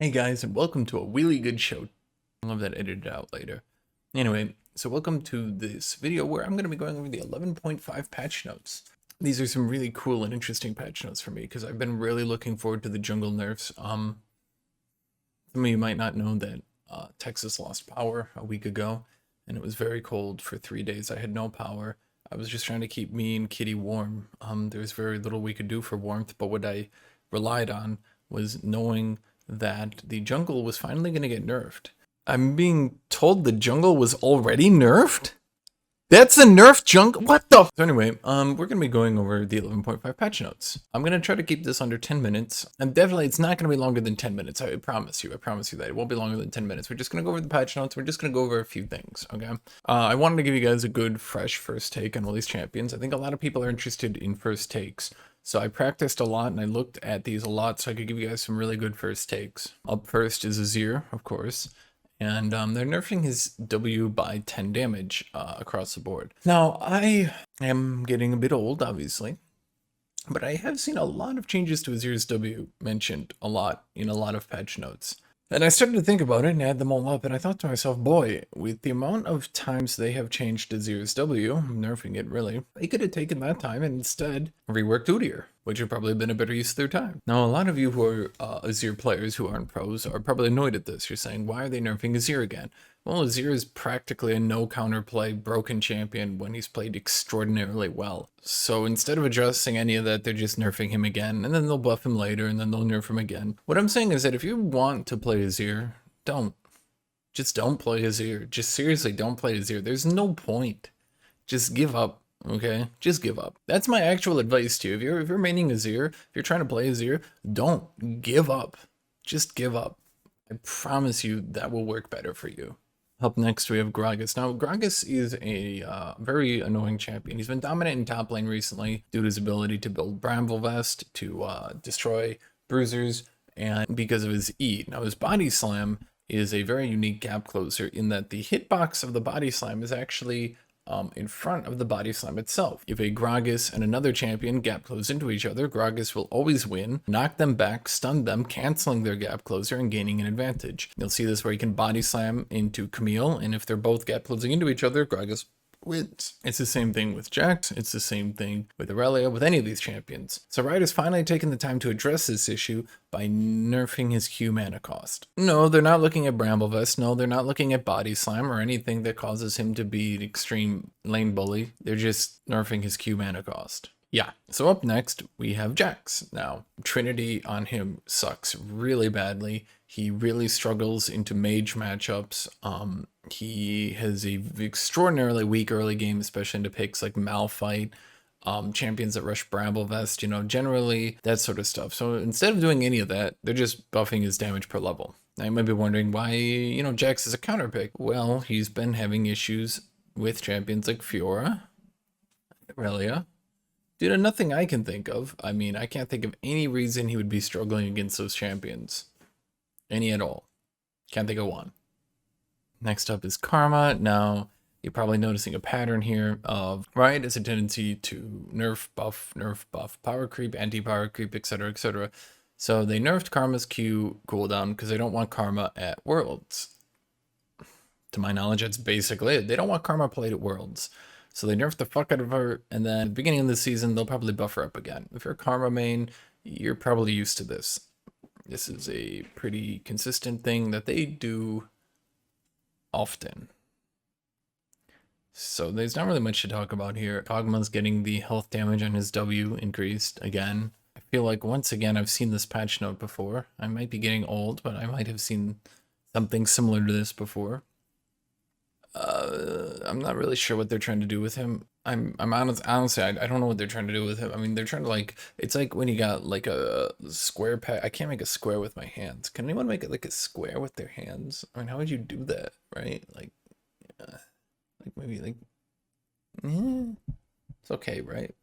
Hey guys, and welcome to a really good show. I'll have that edited out later. Anyway, so welcome to this video where I'm going to be going over the 11.5 patch notes. These are some really cool and interesting patch notes for me because I've been really looking forward to the jungle nerfs. Some of you might not know that Texas lost power a week ago, and it was very cold for 3 days. I had no power. I was just trying to keep me and Kitty warm. There was very little we could do for warmth, but what I relied on was knowing that the jungle was finally going to get nerfed. I'm being told the jungle was already nerfed? That's a nerf jungle? What the? So anyway, we're going to be going over the 11.5 patch notes. I'm going to try to keep this under 10 minutes. And definitely it's not going to be longer than 10 minutes. I promise you that it won't be longer than 10 minutes. We're just going to go over the patch notes. We're just going to go over a few things, okay? I wanted to give you guys a good, fresh first take on all these champions. I think a lot of people are interested in first takes. So I practiced a lot and I looked at these a lot so I could give you guys some really good first takes. Up first is Azir, of course. And they're nerfing his W by 10 damage across the board. Now, I am getting a bit old, obviously, but I have seen a lot of changes to Azir's W mentioned a lot in a lot of patch notes. And I started to think about it and add them all up, and I thought to myself, boy, with the amount of times they have changed Azir's W, nerfing it really, they could have taken that time and instead reworked udyr, which would probably have been a better use of their time. Now, a lot of you who are Azir players who aren't pros are probably annoyed at this. You're saying, why are they nerfing Azir again? Well, Azir is practically a no counterplay broken champion when he's played extraordinarily well. So instead of addressing any of that, they're just nerfing him again, and then they'll buff him later, and then they'll nerf him again. What I'm saying is that if you want to play Azir, don't. Just don't play Azir. Just seriously don't play Azir. There's no point. Just give up. Okay, just give up. That's my actual advice to you. If you're maining Azir, if you're trying to play Azir, don't give up. Just give up. I promise you that will work better for you. Up next, we have Gragas. Now, Gragas is a very annoying champion. He's been dominant in top lane recently due to his ability to build Bramble Vest, to destroy bruisers, and because of his E. Now, his body slam is a very unique gap closer in that the hitbox of the body slam is actually in front of the body slam itself. If a Gragas and another champion gap close into each other, Gragas will always win, knock them back, stun them, canceling their gap closer and gaining an advantage. You'll see this where you can body slam into Camille, and if they're both gap closing into each other, Gragas wins. It's the same thing with Jax, it's the same thing with Aurelia, with any of these champions. So Riot has finally taken the time to address this issue by nerfing his Q mana cost. No, they're not looking at Bramble Vest, no, they're not looking at Body Slam or anything that causes him to be an extreme lane bully. They're just nerfing his Q mana cost. Yeah, so up next, we have Jax. Now, Trinity on him sucks really badly. He really struggles into mage matchups. He has a extraordinarily weak early game, especially into picks like Malphite, champions that rush Bramble Vest, you know, generally that sort of stuff. So instead of doing any of that, they're just buffing his damage per level. Now you might be wondering why, you know, Jax is a counter pick. Well, he's been having issues with champions like Fiora, Aurelia, due to nothing I can think of. I mean, I can't think of any reason he would be struggling against those champions. Any at all. Can't think of one. Next up is Karma. Now, you're probably noticing a pattern here of Riot has a tendency to nerf, buff, power creep, anti-power creep, etc., etc. So they nerfed Karma's Q cooldown because they don't want Karma at Worlds. To my knowledge, that's basically it. They don't want Karma played at Worlds. So they nerfed the fuck out of her, and then at the beginning of the season, they'll probably buff her up again. If you're a Karma main, you're probably used to this. This is a pretty consistent thing that they do often. So there's not really much to talk about here. Kogama's getting the health damage on his W increased again. I feel like once again I've seen this patch note before. I might be getting old, but I might have seen something similar to this before. I'm not really sure what they're trying to do with him. Honestly, I don't know what they're trying to do with him. I mean, they're trying to like, it's like when you got like a square pack. I can't make a square with my hands. Can anyone make it like a square with their hands? I mean, how would you do that, right? Like maybe like, it's okay, right?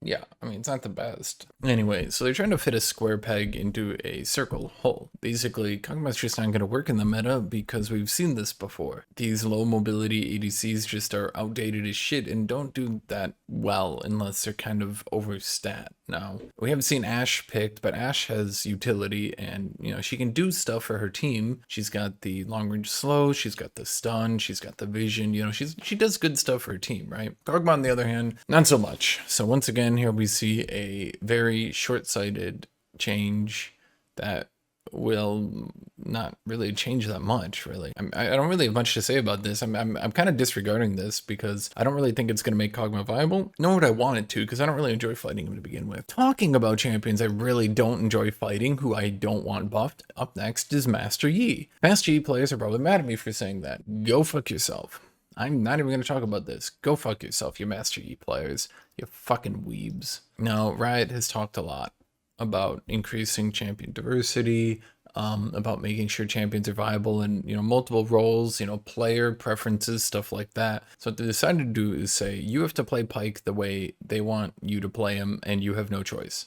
Yeah, I mean, it's not the best. Anyway, so they're trying to fit a square peg into a circle hole. Basically, Kogama's just not going to work in the meta because we've seen this before. These low mobility ADCs just are outdated as shit and don't do that well unless they're kind of overstat. Now, we haven't seen Ashe picked, but Ashe has utility and, you know, she can do stuff for her team. She's got the long range slow, she's got the stun, she's got the vision, you know, she does good stuff for her team, right? Kogama, on the other hand, not so much. So once again, here we see a very short-sighted change that will not really change that much, really. I don't really have much to say about this. I'm kind of disregarding this because I don't really think it's going to make Kogama viable, nor would I want it to, because I don't really enjoy fighting him to begin with. Talking about champions I really don't enjoy fighting, who I don't want buffed, up next is Master Yi. Master Yi players are probably mad at me for saying that. Go fuck yourself. I'm not even going to talk about this. Go fuck yourself, you Master Yi players. You fucking weebs. Now, Riot has talked a lot about increasing champion diversity, about making sure champions are viable in, you know, multiple roles, you know, player preferences, stuff like that. So what they decided to do is say, you have to play Pike the way they want you to play him, and you have no choice.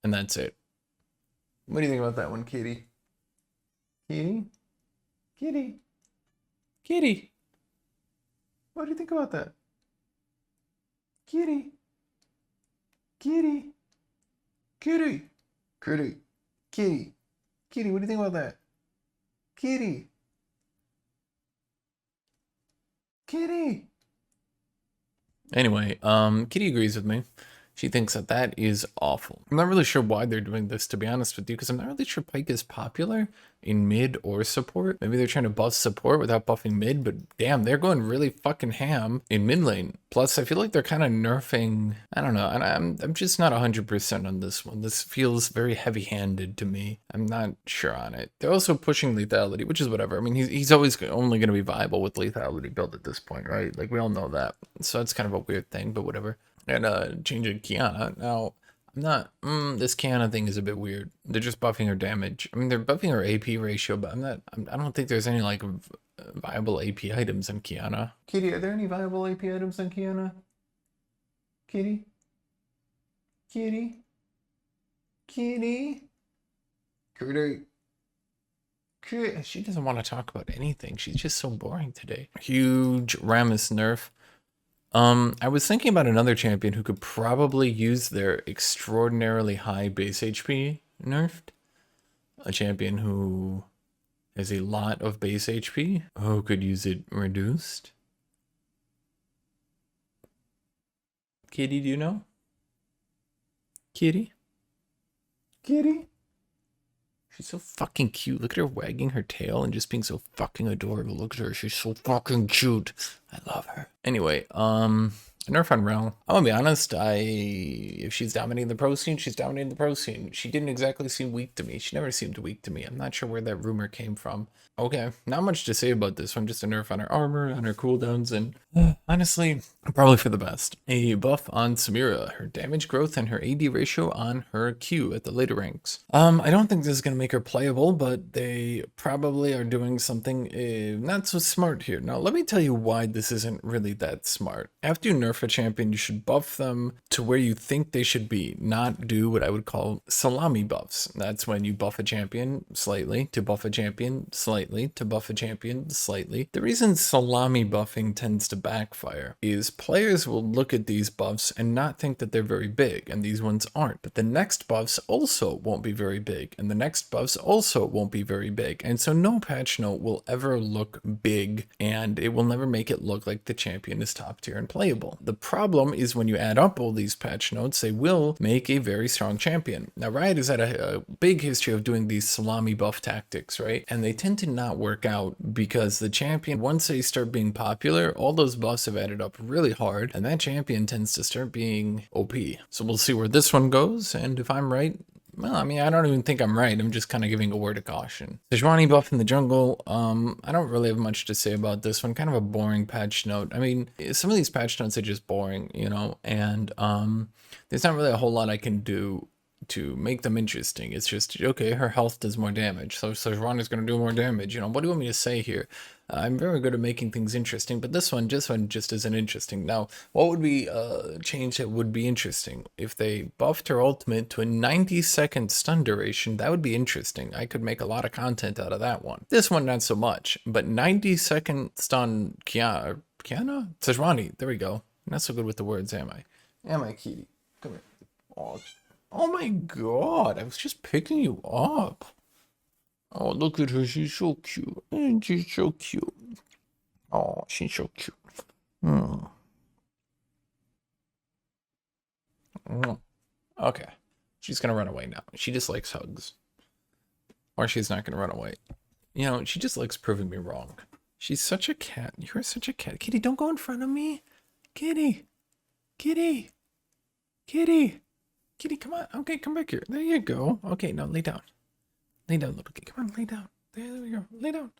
And that's it. What do you think about that one, Kitty? Kitty? Kitty? Kitty? What do you think about that? Kitty? Kitty? Kitty? Kitty? Kitty? Kitty, what do you think about that? Kitty? Kitty? Anyway, Kitty agrees with me. She thinks that that is awful. I'm not really sure why they're doing this, to be honest with you, because I'm not really sure Pike is popular in mid or support. Maybe they're trying to buff support without buffing mid, but damn, they're going really fucking ham in mid lane. Plus, I feel like they're kind of nerfing, I don't know, and I'm just not 100% on this one. This feels very heavy-handed to me. I'm not sure on it. They're also pushing lethality, which is whatever. I mean, he's always only going to be viable with lethality build at this point, right? Like, we all know that. So that's kind of a weird thing, but whatever. And changing Kiana. Now, I'm not, this Kiana thing is a bit weird. They're just buffing her damage. I mean, they're buffing her AP ratio, but I don't think there's any, like, viable AP items in Kiana. Kitty, are there any viable AP items in Kiana? Kitty? Kitty? Kitty? Kitty? Kitty? She doesn't want to talk about anything. She's just so boring today. Huge Rammus nerf. I was thinking about another champion who could probably use their extraordinarily high base HP nerfed. A champion who has a lot of base HP, who could use it reduced. Kitty, do you know? Kitty? Kitty? She's so fucking cute. Look at her wagging her tail and just being so fucking adorable. Look at her. She's so fucking cute. I love her. Anyway, nerf on Rel. I'm gonna be honest, if she's dominating the pro scene, she's dominating the pro scene. She didn't exactly seem weak to me. She never seemed weak to me. I'm not sure where that rumor came from. Okay, not much to say about this one. Just a nerf on her armor, on her cooldowns, and honestly, probably for the best. A buff on Samira, her damage growth and her AD ratio on her Q at the later ranks. I don't think this is gonna make her playable, but they probably are doing something not so smart here. Now, let me tell you why this isn't really that smart. After you nerf a champion, you should buff them to where you think they should be, not do what I would call salami buffs. That's when you buff a champion slightly, to buff a champion slightly, to buff a champion slightly. The reason salami buffing tends to backfire is players will look at these buffs and not think that they're very big, and these ones aren't. But the next buffs also won't be very big, and the next buffs also won't be very big. And so no patch note will ever look big, and it will never make it look like the champion is top tier and playable. The problem is when you add up all these patch notes, they will make a very strong champion. Now, Riot has had a big history of doing these salami buff tactics, right? And they tend to not work out because the champion, once they start being popular, all those buffs have added up really hard, and that champion tends to start being OP. So we'll see where this one goes, and if I'm right, well, I mean, I don't even think I'm right. I'm just kind of giving a word of caution. The gerani buff in the jungle, I don't really have much to say about this one. Kind of a boring patch note. I mean, some of these patch notes are just boring, you know, and there's not really a whole lot I can do to make them interesting. It's just, okay, her health does more damage, so Sejuani's going to do more damage. You know, what do you want me to say here? I'm very good at making things interesting, but this one just isn't interesting. Now, what would be a change that would be interesting? If they buffed her ultimate to a 90-second stun duration, that would be interesting. I could make a lot of content out of that one. This one, not so much, but 90-second stun Kiana? Sejuani, there we go. Not so good with the words, am I? Am I, Kitty? Come here. Oh my god, I was just picking you up. Oh, look at her, she's so cute. And she's so cute. Oh, she's so cute. Okay. She's gonna run away now. She just likes hugs. Or she's not gonna run away. You know, she just likes proving me wrong. She's such a cat. You're such a cat. Kitty, don't go in front of me. Kitty. Kitty. Kitty. Kitty, come on. Okay, come back here. There you go. Okay, now lay down. Lay down, little kitty. Come on, lay down. There we go. Lay down.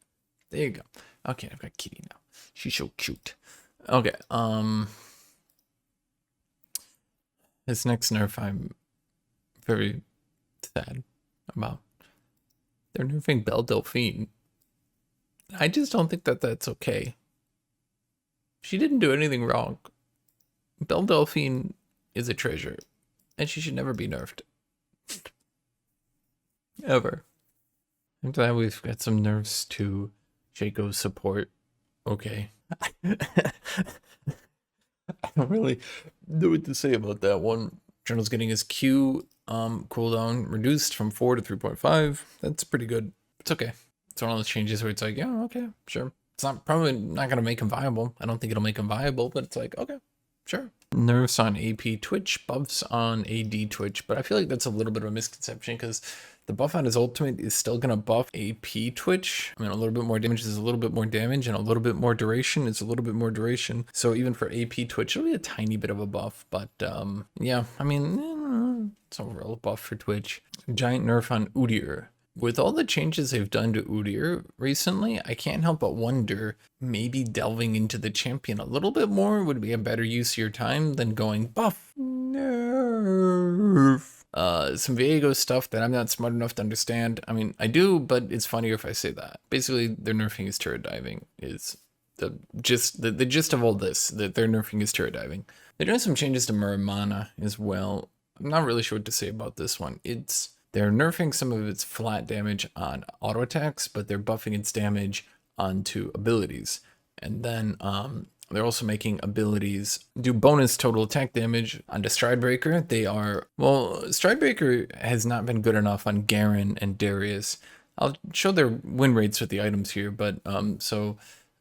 There you go. Okay, I've got Kitty now. She's so cute. Okay, this next nerf I'm very sad about. They're nerfing Delphine. I just don't think that that's okay. She didn't do anything wrong. Delphine is a treasure, and she should never be nerfed. Ever. I'm glad we've got some nerfs to Shaco's support. Okay. I don't really know what to say about that one. Journal's getting his Q cooldown reduced from 4 to 3.5. That's pretty good. It's okay. It's one of those changes where it's like, yeah, okay, sure. It's probably not going to make him viable. I don't think it'll make him viable, but it's like, okay, sure. Nerfs on AP Twitch, buffs on AD Twitch, but I feel like that's a little bit of a misconception because the buff on his ultimate is still going to buff AP Twitch. I mean, a little bit more damage is a little bit more damage, and a little bit more duration is a little bit more duration. So even for AP Twitch, it'll be a tiny bit of a buff, but yeah, I mean, it's overall a buff for Twitch. Giant nerf on Udyr. With all the changes they've done to Udyr recently, I can't help but wonder, maybe delving into the champion a little bit more would be a better use of your time than going buff, nerf. Some Viego stuff that I'm not smart enough to understand. I mean, I do, but it's funnier if I say that. Basically, they're nerfing his turret diving is the gist of all this, that they're nerfing his turret diving. They're doing some changes to muramana as well. I'm not really sure what to say about this one. They're nerfing some of its flat damage on auto attacks, but they're buffing its damage onto abilities. And then they're also making abilities do bonus total attack damage onto stridebreaker. Stridebreaker has not been good enough on Garen and Darius. I'll show their win rates with the items here, but so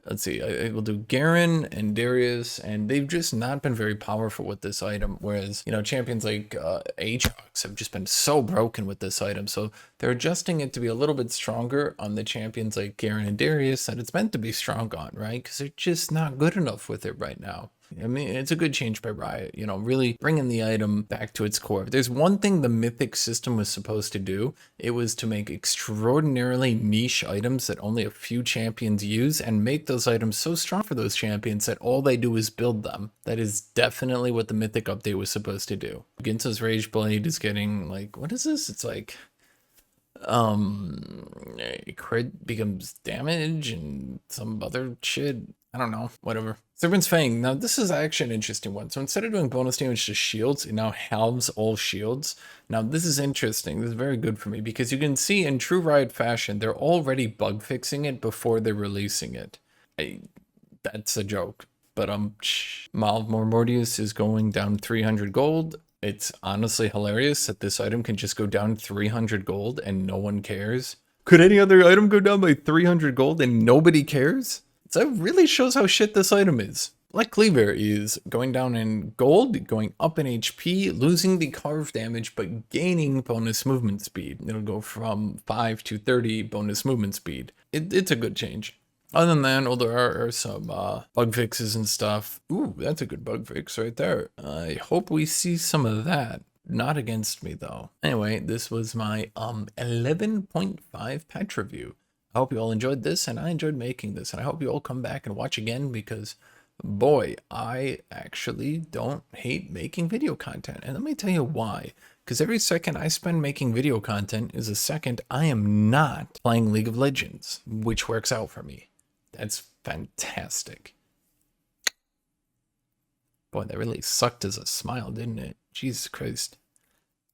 let's see, I will do Garen and Darius, and they've just not been very powerful with this item, whereas, you know, champions like Aatrox have just been so broken with this item, so they're adjusting it to be a little bit stronger on the champions like Garen and Darius that it's meant to be strong on, right? Because they're just not good enough with it right now. I mean, it's a good change by Riot, you know, really bringing the item back to its core. If there's one thing the Mythic system was supposed to do, it was to make extraordinarily niche items that only a few champions use and make those items so strong for those champions that all they do is build them. That is definitely what the Mythic update was supposed to do. Ginto's Rageblade is getting, like, what is this? It's like, crit becomes damage and some other shit. I don't know, whatever. Serpent's Fang. Now, this is actually an interesting one. So instead of doing bonus damage to shields, it now halves all shields. Now, this is interesting. This is very good for me because you can see in true Riot fashion, they're already bug fixing it before they're releasing it. That's a joke. But mormorius is going down 300 gold. It's honestly hilarious that this item can just go down 300 gold and no one cares. Could any other item go down by 300 gold and nobody cares? So that really shows how shit this item is. Like Cleaver is going down in gold, going up in HP, losing the carve damage, but gaining bonus movement speed. It'll go from 5 to 30 bonus movement speed. It's a good change. Other than that, there are some bug fixes and stuff. Ooh, that's a good bug fix right there. I hope we see some of that. Not against me, though. Anyway, this was my 11.5 patch review. I hope you all enjoyed this, and I enjoyed making this, and I hope you all come back and watch again because, boy, I actually don't hate making video content. And let me tell you why. Because every second I spend making video content is a second I am not playing League of Legends, which works out for me. That's fantastic. Boy, that really sucked as a smile, didn't it? Jesus Christ.